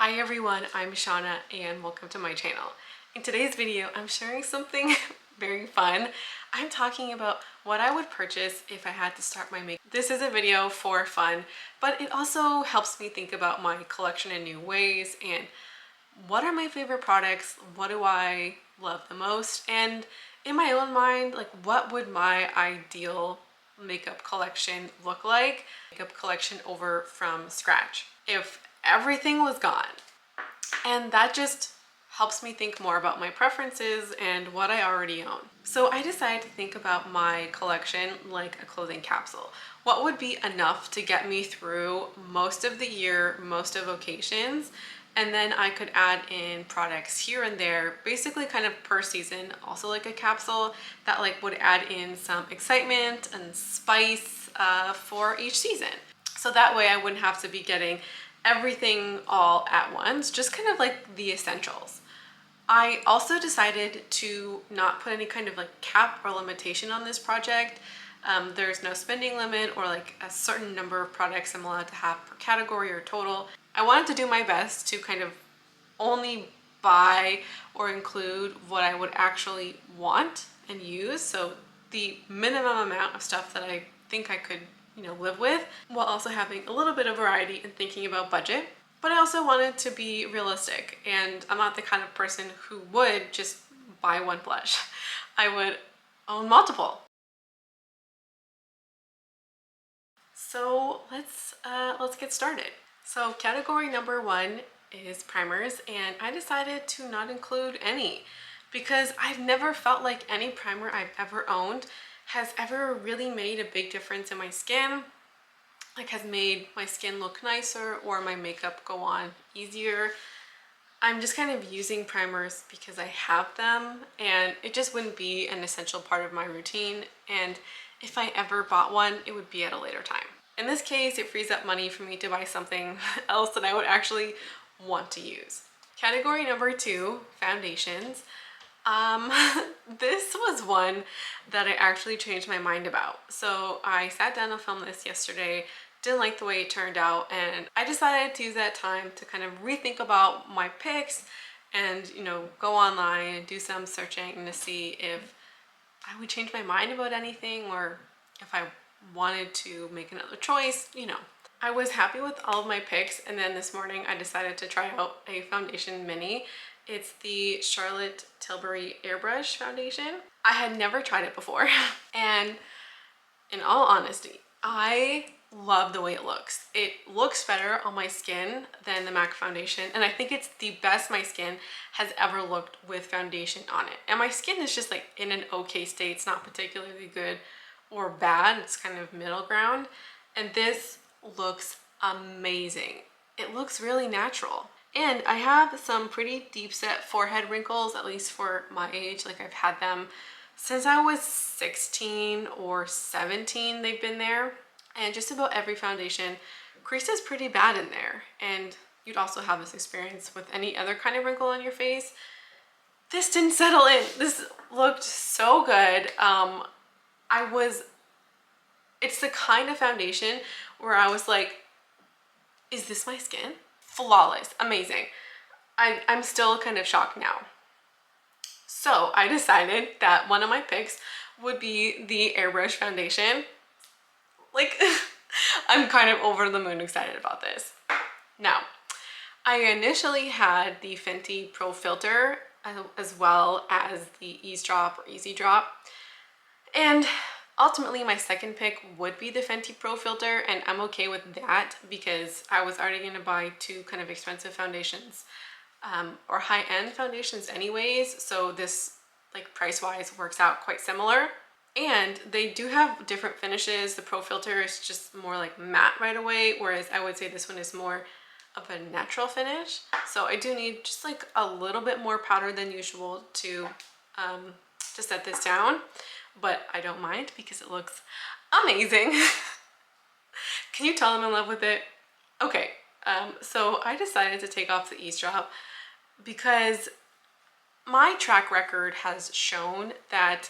Hi everyone, I'm Shauna and welcome to my channel. In today's video, I'm sharing something very fun. I'm talking about what I would purchase if I had to start my makeup. This is a video for fun, but it also helps me think about my collection in new ways and what are my favorite products, what do I love the most, and in my own mind, like what would my ideal makeup collection look like? Makeup collection over from scratch. If everything was gone. And that just helps me think more about my preferences and what I already own. So I decided to think about my collection like a clothing capsule. What would be enough to get me through most of the year, most of occasions, and then I could add in products here and there, basically kind of per season, also like a capsule that like would add in some excitement and spice for each season. So that way I wouldn't have to be getting everything all at once, just kind of like the essentials. I also decided to not put any kind of like cap or limitation on this project. There's no spending limit or like a certain number of products I'm allowed to have per category or total. I wanted to do my best to kind of only buy or include what I would actually want and use. So the minimum amount of stuff that I think I could, live with, while also having a little bit of variety and thinking about budget. But I also wanted to be realistic, and I'm not the kind of person who would just buy one blush. I would own multiple. So let's get started. So category number one is primers, and I decided to not include any because I've never felt like any primer I've ever owned has ever really made a big difference in my skin, like has made my skin look nicer or my makeup go on easier. I'm just kind of using primers because I have them and it just wouldn't be an essential part of my routine, and if I ever bought one, it would be at a later time. In this case, it frees up money for me to buy something else that I would actually want to use. Category number two, foundations. This was one that I actually changed my mind about. So I sat down to film this yesterday, didn't like the way it turned out, and I decided to use that time to kind of rethink about my picks and, go online and do some searching to see if I would change my mind about anything or if I wanted to make another choice. I was happy with all of my picks, and then this morning I decided to try out a foundation mini. It's the Charlotte Tilbury Airbrush foundation. I had never tried it before and in all honesty, I love the way it looks. It looks better on my skin than the MAC foundation, and I think it's the best my skin has ever looked with foundation on it. And my skin is just like in an okay state. It's not particularly good or bad. It's kind of middle ground, and this looks amazing. It looks really natural. And I have some pretty deep set forehead wrinkles, at least for my age. Like I've had them since I was 16 or 17, they've been there. And just about every foundation creases pretty bad in there. And you'd also have this experience with any other kind of wrinkle on your face. This didn't settle in. This looked so good. It's the kind of foundation where I was like, is this my skin? Flawless, amazing. I'm still kind of shocked now. So I decided that one of my picks would be the Airbrush foundation. Like, I'm kind of over the moon excited about this. Now, I initially had the Fenty Pro Filter as well as the Eavesdrop or Easy Drop. And ultimately, my second pick would be the Fenty Pro Filter, and I'm okay with that because I was already going to buy two kind of expensive foundations or high-end foundations anyways, so this like price-wise works out quite similar. And they do have different finishes. The Pro Filter is just more like matte right away, whereas I would say this one is more of a natural finish. So I do need just like a little bit more powder than usual to set this down, but I don't mind because it looks amazing. Can you tell I'm in love with it? Okay, so I decided to take off the Eavesdrop because my track record has shown that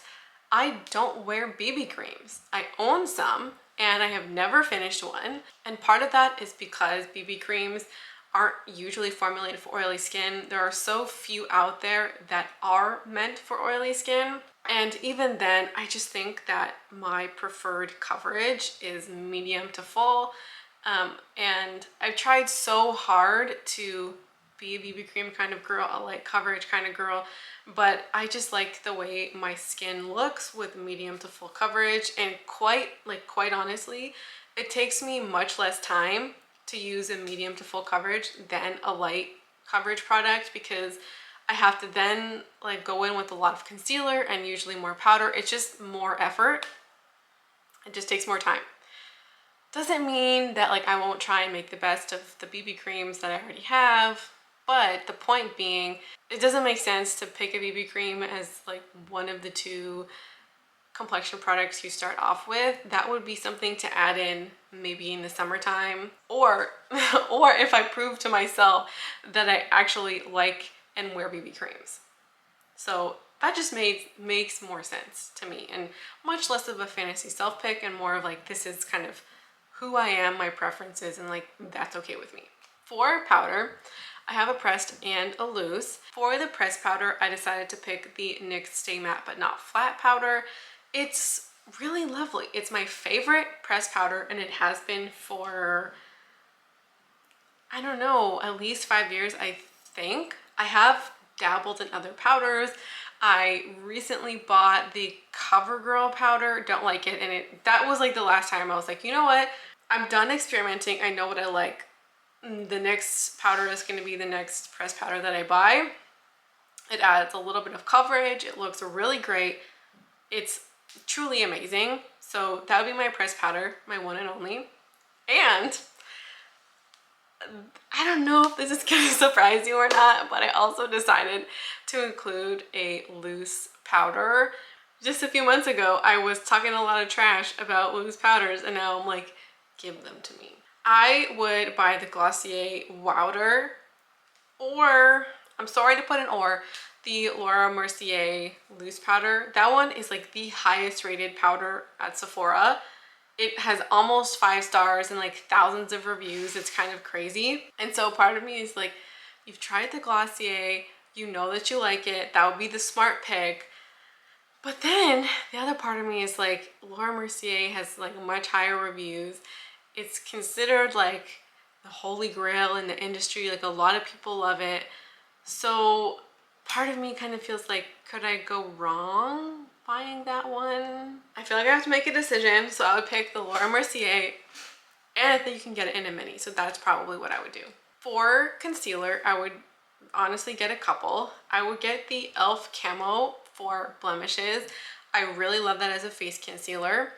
I don't wear BB creams. I own some and I have never finished one. And part of that is because BB creams aren't usually formulated for oily skin. There are so few out there that are meant for oily skin. And even then, I just think that my preferred coverage is medium to full. And I've tried so hard to be a BB cream kind of girl, a light coverage kind of girl, but I just like the way my skin looks with medium to full coverage. And quite honestly, it takes me much less time to use a medium to full coverage than a light coverage product, because I have to then like go in with a lot of concealer and usually more powder. It's just more effort. It just takes more time. Doesn't mean that like I won't try and make the best of the BB creams that I already have, but the point being, it doesn't make sense to pick a BB cream as like one of the two complexion products you start off with. That would be something to add in maybe in the summertime, or or if I prove to myself that I actually like and wear BB creams. So that just makes more sense to me, and much less of a fantasy self pick and more of like, this is kind of who I am, my preferences, and like that's okay with me. For powder, I have a pressed and a loose. For the pressed powder, I decided to pick the NYX Stay Matte But Not Flat powder. It's really lovely. It's my favorite pressed powder, and it has been for, I don't know, at least 5 years, I think. I have dabbled in other powders. I recently bought the CoverGirl powder. Don't like it, and that was like the last time I was like, you know what? I'm done experimenting. I know what I like. The next powder is going to be the next pressed powder that I buy. It adds a little bit of coverage. It looks really great. It's truly amazing. So that would be my pressed powder, my one and only. And I don't know if this is going to surprise you or not, but I also decided to include a loose powder. Just a few months ago, I was talking a lot of trash about loose powders, and now I'm like, give them to me. I would buy the Glossier Wowder, or, I'm sorry to put an or, the Laura Mercier loose powder. That one is like the highest rated powder at Sephora. It has almost 5 stars and like thousands of reviews. It's kind of crazy. And so part of me is like, you've tried the Glossier, you know that you like it, that would be the smart pick. But then the other part of me is like, Laura Mercier has like much higher reviews. It's considered like the holy grail in the industry. Like a lot of people love it. So part of me kind of feels like, could I go wrong buying that one? I feel like I have to make a decision. So I would pick the Laura Mercier, and I think you can get it in a mini. So that's probably what I would do. For concealer, I would honestly get a couple. I would get the e.l.f. Camo for blemishes. I really love that as a face concealer,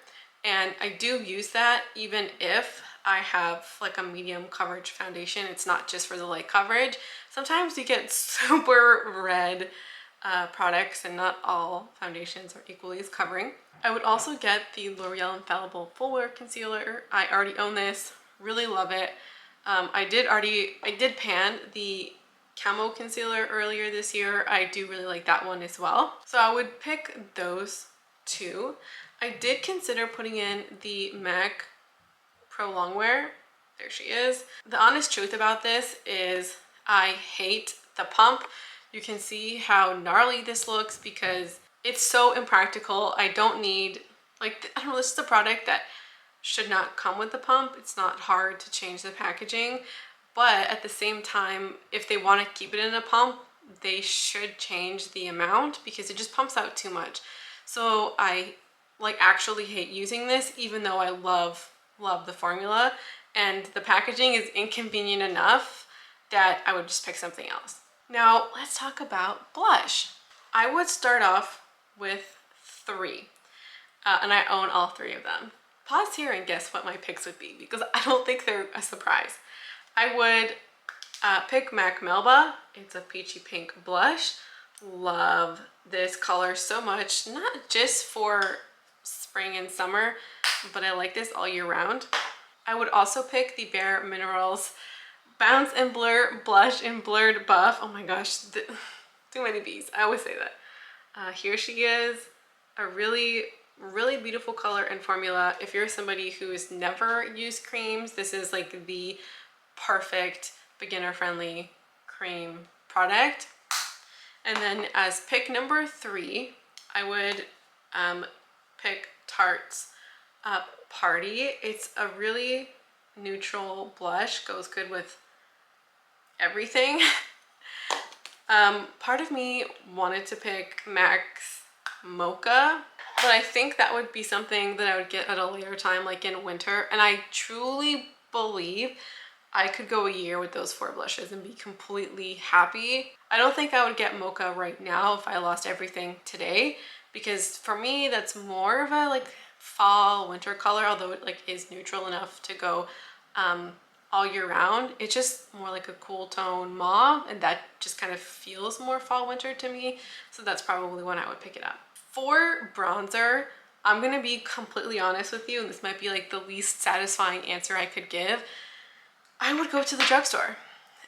and I do use that even if I have like a medium coverage foundation. It's not just for the light coverage. Sometimes you get super red products, and not all foundations are equally as covering. I would also get the L'Oreal Infallible Full Wear Concealer. I already own this, really love it. I did pan the Camo concealer earlier this year. I do really like that one as well. So I would pick those two. I did consider putting in the MAC Pro Longwear. There she is. The honest truth about this is I hate the pump. You can see how gnarly this looks because it's so impractical. I don't need, like, I don't know, this is a product that should not come with the pump. It's not hard to change the packaging, but at the same time, if they want to keep it in a pump, they should change the amount because it just pumps out too much. So I like actually hate using this, even though I love the formula, and the packaging is inconvenient enough that I would just pick something else. Now let's talk about blush. I would start off with 3, and I own all 3 of them. Pause here and guess what my picks would be, because I don't think they're a surprise. I would pick MAC Melba. It's a peachy pink blush. Love this color so much, not just for spring and summer, but I like this all year round. I would also pick the Bare Minerals Bounce and Blur Blush in Blurred Buff. Oh my gosh, too many B's. I always say that. Here she is, a really beautiful color and formula. If you're somebody who has never used creams, this is like the perfect beginner-friendly cream product. And then as pick number 3, I would pick Tarte's Party. It's a really neutral blush, goes good with everything. Part of me wanted to pick MAC's Mocha, but I think that would be something that I would get at a later time, like in winter. And I truly believe I could go a year with those 4 blushes and be completely happy. I don't think I would get Mocha right now if I lost everything today, because for me that's more of a like fall winter color, although it like is neutral enough to go all year round. It's just more like a cool tone mauve, and that just kind of feels more fall winter to me, so that's probably when I would pick it up. For bronzer, I'm gonna be completely honest with you, and this might be like the least satisfying answer I could give. I would go to the drugstore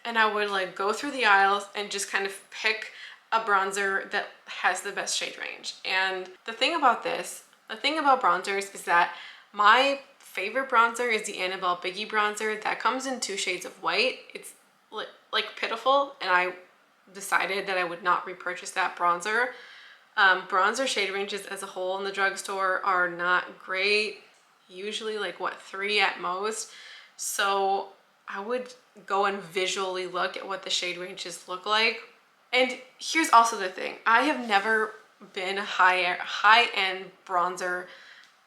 and I would like go through the aisles and just kind of pick a bronzer that has the best shade range. And the thing about bronzers is that my favorite bronzer is the Annabelle Biggie bronzer that comes in 2 shades of white. It's like pitiful, and I decided that I would not repurchase that bronzer. Bronzer shade ranges as a whole in the drugstore are not great, usually like what, 3 at most. So I would go and visually look at what the shade ranges look like. And here's also the thing, I have never been a high-end bronzer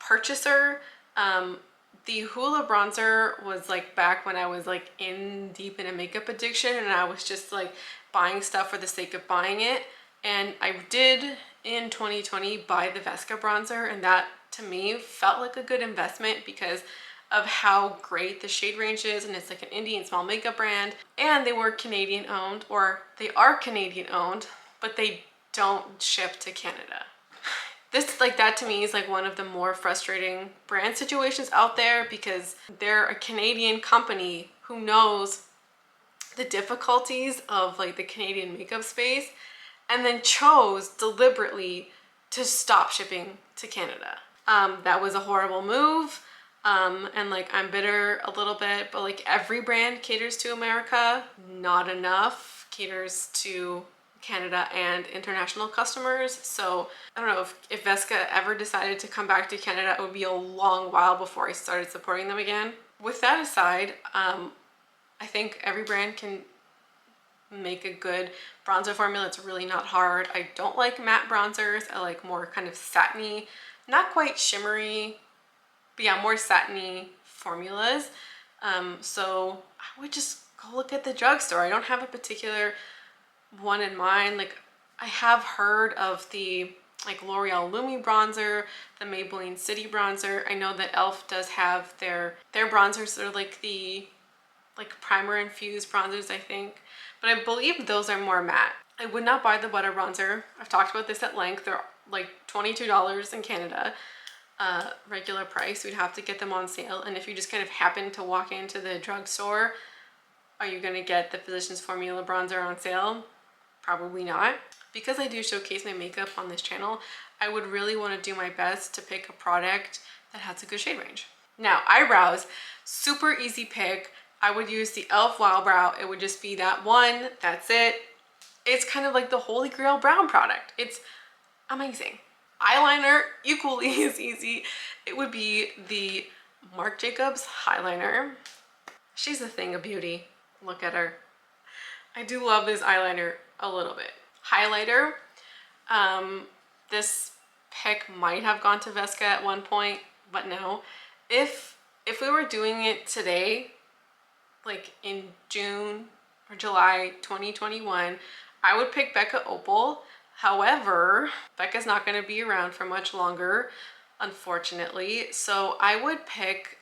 purchaser. The Hoola bronzer was like back when I was like deep in a makeup addiction, and I was just like buying stuff for the sake of buying it. And I did in 2020 buy the Vesca bronzer, and that to me felt like a good investment because of how great the shade range is, and it's like an indie and small makeup brand, and they were Canadian owned, or they are Canadian owned, but they don't ship to Canada. This, like, that to me is like one of the more frustrating brand situations out there, because they're a Canadian company who knows the difficulties of like the Canadian makeup space, and then chose deliberately to stop shipping to Canada. That was a horrible move. And like I'm bitter a little bit, but like every brand caters to America, not enough caters to Canada and international customers. So I don't know if Vesca ever decided to come back to Canada, it would be a long while before I started supporting them again. With that aside, I think every brand can make a good bronzer formula. It's really not hard. I don't like matte bronzers. I like more kind of satiny, not quite shimmery, but yeah, more satiny formulas. So I would just go look at the drugstore. I don't have a particular one in mind. Like, I have heard of the like L'Oreal Lumi bronzer, the Maybelline City bronzer. I know that e.l.f. does have their bronzers that are like the primer infused bronzers, I think, but I believe those are more matte. I would not buy the butter bronzer. I've talked about this at length. They're like $22 in Canada. Regular price. We'd have to get them on sale, and if you just kind of happen to walk into the drugstore, are you going to get the Physicians Formula bronzer on sale? Probably not. Because I do showcase my makeup on this channel, I would really want to do my best to pick a product that has a good shade range. Now, eyebrows, super easy pick. I would use the e.l.f. Wow Brow. It would just be that one, that's it. It's kind of like the holy grail brown product. It's amazing. Eyeliner equally is easy. It would be the Marc Jacobs Eyeliner. She's a thing of beauty. Look at her. I do love this eyeliner a little bit. Highlighter. This pick might have gone to Vesca at one point, but no. If we were doing it today, like in June or July 2021, I would pick Becca Opal. However, Becca's not going to be around for much longer, unfortunately, so I would pick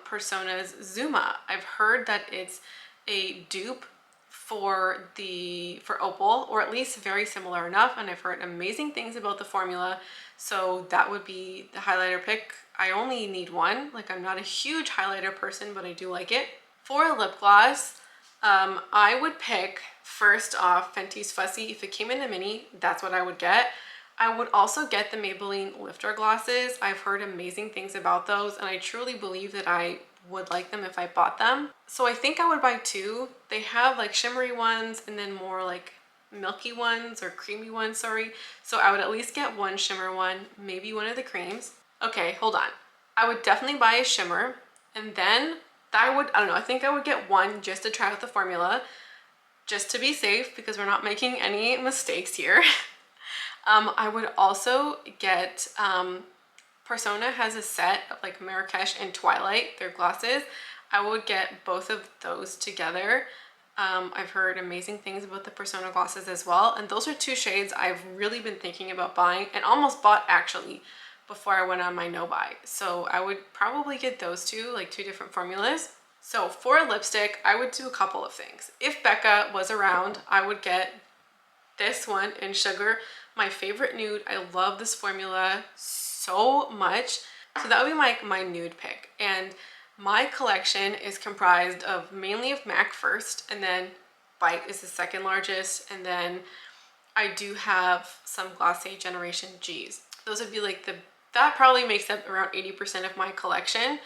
Persona's Zuma. I've heard that it's a dupe for Opal, or at least very similar enough, and I've heard amazing things about the formula, so that would be the highlighter pick. I only need one. Like, I'm not a huge highlighter person, but I do like it. For a lip gloss, I would pick, first off, Fenty's Fussy. If it came in a mini, that's what I would get. I would also get the Maybelline Lifter glosses. I've heard amazing things about those, and I truly believe that I would like them if I bought them. So I think I would buy two. They have like shimmery ones and then more like milky ones or creamy ones, sorry. So I would at least get one shimmer one, maybe one of the creams. Okay, hold on. I would definitely buy a shimmer, and then I don't know, I think I would get one just to try out the formula, just to be safe because we're not making any mistakes here. I would also get, Persona has a set of like Marrakesh and Twilight, their glosses. I would get both of those together. I've heard amazing things about the Persona glosses as well. And those are two shades I've really been thinking about buying and almost bought actually before I went on my no buy. So I would probably get those two, like two different formulas. So for lipstick, I would do a couple of things. If Becca was around, I would get this one in Sugar, my favorite nude. I love this formula so much. So that would be my nude pick. And my collection is comprised of mainly of MAC first, and then Bite is the second largest, and then I do have some Glossier Generation Gs. Those would be like that probably makes up around 80% of my collection.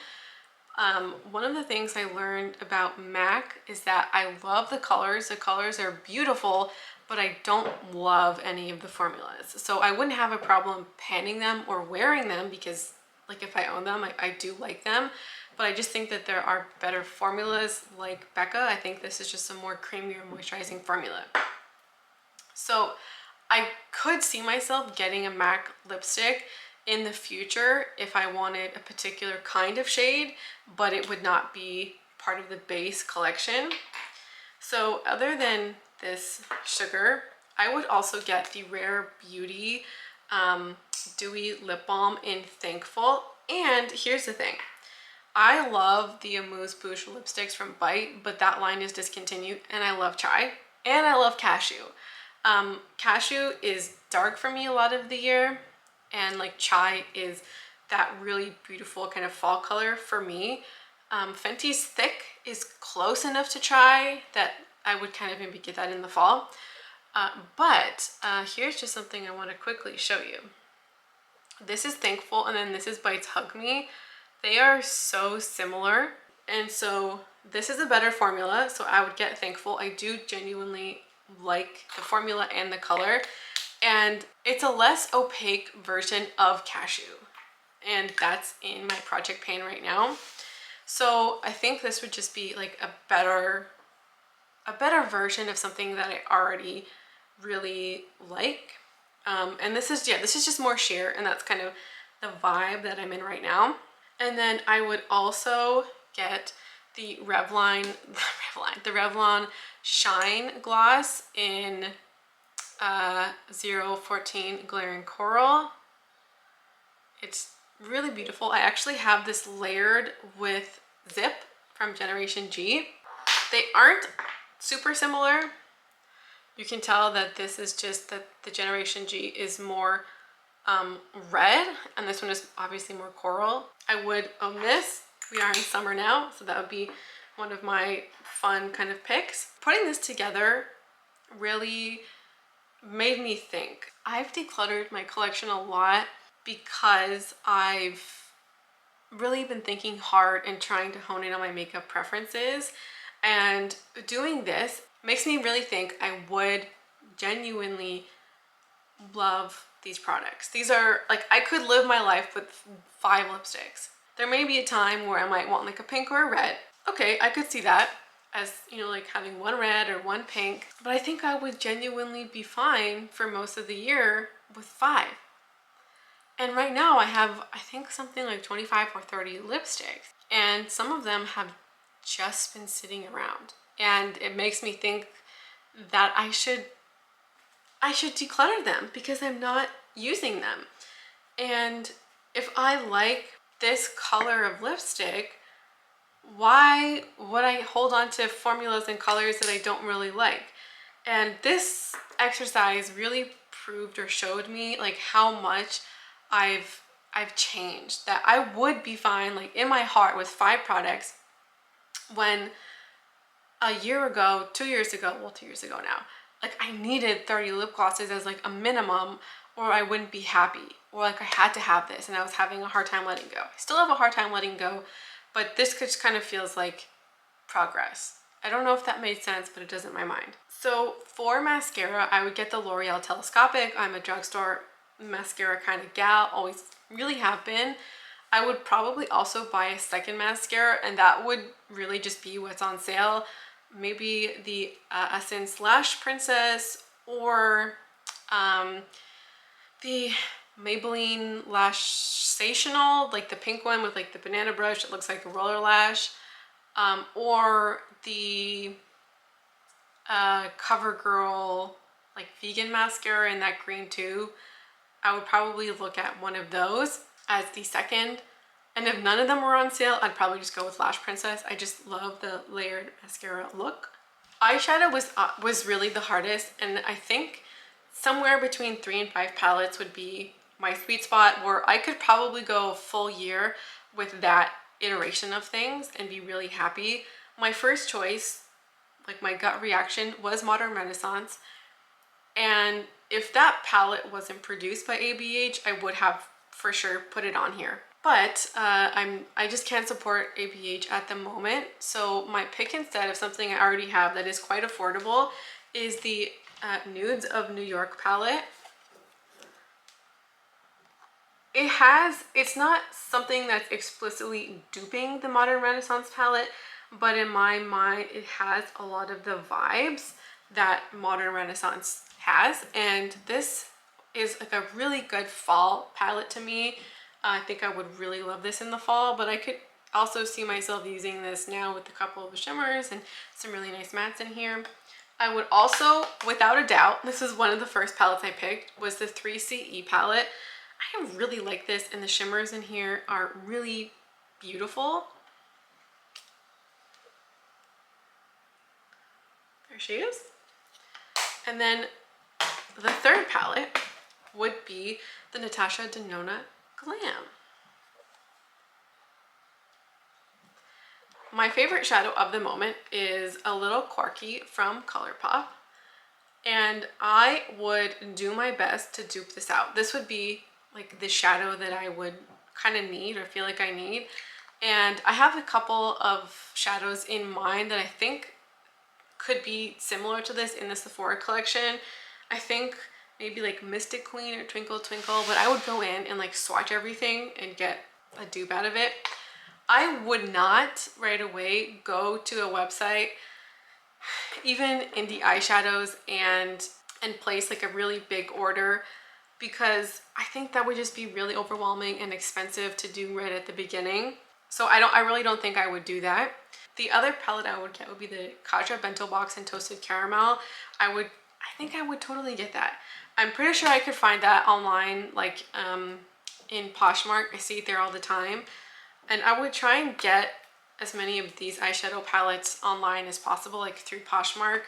One of the things I learned about MAC is that I love the colors. The colors are beautiful, but I don't love any of the formulas. So I wouldn't have a problem panning them or wearing them because like if I own them, I do like them. But I just think that there are better formulas like Becca. I think this is just a more creamier moisturizing formula. So I could see myself getting a MAC lipstick in the future if I wanted a particular kind of shade, but it would not be part of the base collection. So other than this Sugar, I would also get the Rare Beauty Dewy Lip Balm in Thankful. And here's the thing. I love the Amuse Bouche lipsticks from Bite, but that line is discontinued, and I love Chai, and I love Cashew. Cashew is dark for me a lot of the year, and like Chai is that really beautiful kind of fall color for me. Fenty's Thick is close enough to Chai that I would kind of maybe get that in the fall. But here's just something I want to quickly show you. This is Thankful, and then this is Bite's Hug Me. They are so similar, and so this is a better formula, so I would get Thankful. I do genuinely like the formula and the color, and it's a less opaque version of Cashew, and that's in my project pan right now. So I think this would just be like a better version of something that I already really like. And this is just more sheer, and that's kind of the vibe that I'm in right now. And then I would also get the Revlon Shine Gloss in 014 Glaring Coral. It's really beautiful. I actually have this layered with Zip from Generation G. They aren't super similar. You can tell that this is just that the Generation G is more red, and this one is obviously more coral. I would own this. We are in summer now, so that would be one of my fun kind of picks. Putting this together really made me think. I've decluttered my collection a lot because I've really been thinking hard and trying to hone in on my makeup preferences, and doing this makes me really think I would genuinely love these products. These are like, I could live my life with 5 lipsticks. There may be a time where I might want like a pink or a red. Okay, I could see that as, you know, like having one red or one pink, but I think I would genuinely be fine for most of the year with 5. And right now I have, I think, something like 25 or 30 lipsticks, and some of them have just been sitting around, and it makes me think that I should declutter them because I'm not using them. And if I like this color of lipstick, why would I hold on to formulas and colors that I don't really like? And this exercise really proved or showed me like how much I've changed, that I would be fine like in my heart with 5 products when a year ago, 2 years ago, well, 2 years ago now, like I needed 30 lip glosses as like a minimum, or I wouldn't be happy, or like I had to have this and I was having a hard time letting go. I still have a hard time letting go but this just kind of feels like progress. I don't know if that made sense, but it does in my mind. So for mascara, I would get the L'Oreal Telescopic. I'm a drugstore mascara kind of gal, always really have been. I would probably also buy a second mascara, and that would really just be what's on sale. Maybe the Essence Lash Princess, or the Maybelline Lash Sensational, like the pink one with like the banana brush. It looks like a roller lash. Or the CoverGirl like vegan mascara in that green too. I would probably look at one of those as the second. And if none of them were on sale, I'd probably just go with Lash Princess. I just love the layered mascara look. Eyeshadow was really the hardest, and I think somewhere between 3 and 5 palettes would be my sweet spot, where I could probably go a full year with that iteration of things and be really happy. My first choice, like my gut reaction, was Modern Renaissance, and if that palette wasn't produced by ABH, I would have for sure put it on here. But I just can't support ABH at the moment, so my pick instead of something I already have that is quite affordable is the Nudes of New York palette. It's not something that's explicitly duping the Modern Renaissance palette, but in my mind it has a lot of the vibes that Modern Renaissance has, and this is like a really good fall palette to me. I think I would really love this in the fall, but I could also see myself using this now with a couple of the shimmers and some really nice mattes in here. I would also, without a doubt, this is one of the first palettes I picked, was the 3CE palette. I really like this, and the shimmers in here are really beautiful. There she is. And then the third palette would be the Natasha Denona Glam. My favorite shadow of the moment is a little Quirky from ColourPop, and I would do my best to dupe this out. This would be like the shadow that I would kind of need or feel like I need, and I have a couple of shadows in mind that I think could be similar to this in the Sephora collection. I think maybe like Mystic Queen or Twinkle Twinkle, but I would go in and like swatch everything and get a dupe out of it. I would not right away go to a website, even indie eyeshadows, and place like a really big order, because I think that would just be really overwhelming and expensive to do right at the beginning. So I really don't think I would do that. The other palette I would get would be the Kaja Bento Box in Toasted Caramel. I think I would totally get that. I'm pretty sure I could find that online, like in Poshmark. I see it there all the time. And I would try and get as many of these eyeshadow palettes online as possible, like through Poshmark.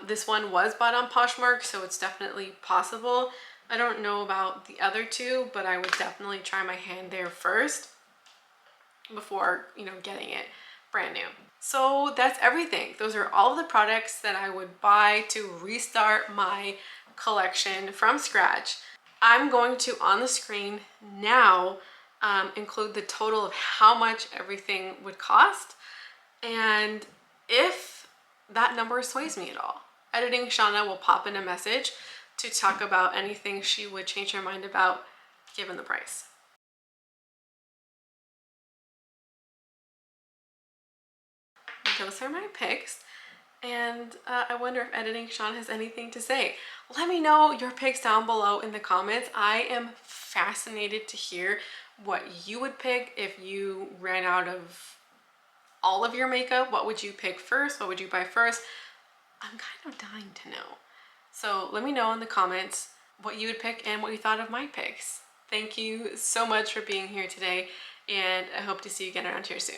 This one was bought on Poshmark, so it's definitely possible. I don't know about the other two, but I would definitely try my hand there first before, you know, getting it brand new. So that's everything. Those are all of the products that I would buy to restart my collection from scratch. I'm going to, on the screen now, include the total of how much everything would cost, and if that number sways me at all. Editing Shauna will pop in a message to talk about anything she would change her mind about given the price. Those are my picks, and I wonder if Editing Sean has anything to say. Let me know your picks down below in the comments. I am fascinated to hear what you would pick if you ran out of all of your makeup. What would you pick first? What would you buy first? I'm kind of dying to know. So let me know in the comments what you would pick and what you thought of my picks. Thank you so much for being here today, and I hope to see you again around here soon.